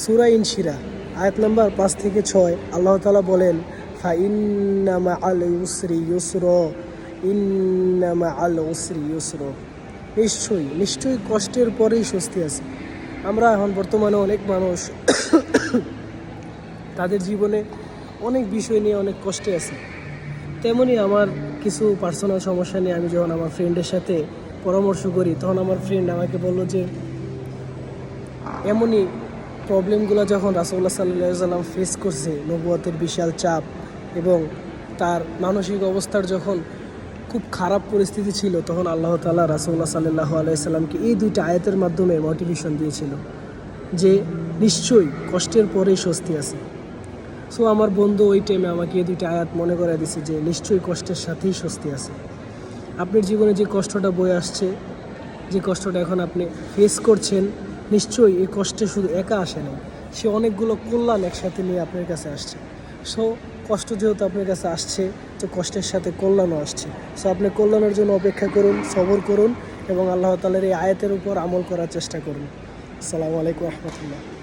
সূরা ইনশিরা আয়াত নাম্বার 5 থেকে 6 আল্লাহ তাআলা বলেন, ফাইন্না মাআল ইউসরি ইউসরা, ইন্না মাআল উসরি ইউসরা। নিশ্চয়ই কষ্টের পরেই স্বস্তি আছে। আমরা এখন বর্তমানে অনেক মানুষ তাদের জীবনে অনেক বিষয় নিয়ে অনেক কষ্টে আছে। তেমনই আমার কিছু পার্সোনাল সমস্যা নিয়ে আমি যখন আমার ফ্রেন্ডের সাথে পরামর্শ করি, তখন আমার ফ্রেন্ড আমাকে বলল যে এমনই প্রবলেমগুলো যখন রাসূলুল্লাহ সাল্লাল্লাহু আলাইহি সাল্লাম ফেস করছে, নবুয়তের বিশাল চাপ এবং তার মানসিক অবস্থার যখন খুব খারাপ পরিস্থিতি ছিল, তখন আল্লাহ তাআলা রাসূলুল্লাহ সাল্লাল্লাহু আলাইহি সাল্লামকে এই দুইটা আয়াতের মাধ্যমে মোটিভেশন দিয়েছিল যে নিশ্চয়ই কষ্টের পরেই স্বস্তি আছে। সো আমার বন্ধু ওই টাইমে আমাকে এই দুইটা আয়াত মনে করে দিছে যে নিশ্চয়ই কষ্টের সাথেই স্বস্তি আছে। আপনার জীবনে যে কষ্টটা বয়ে আসছে, যে কষ্টটা এখন আপনি ফেস করছেন, নিশ্চয়ই এই কষ্টে শুধু একা আসে না, সে অনেকগুলো কল্যাণ একসাথে নিয়ে আপনার কাছে আসছে। সো কষ্ট যেহেতু আপনার কাছে আসছে, তো কষ্টের সাথে কল্যাণও আসছে। সো আপনি কল্যাণের জন্য অপেক্ষা করুন, সবর করুন এবং আল্লাহ তাআলার এই আয়াতের উপর আমল করার চেষ্টা করুন। আসসালামু আলাইকুম রহমতুল্লাহ।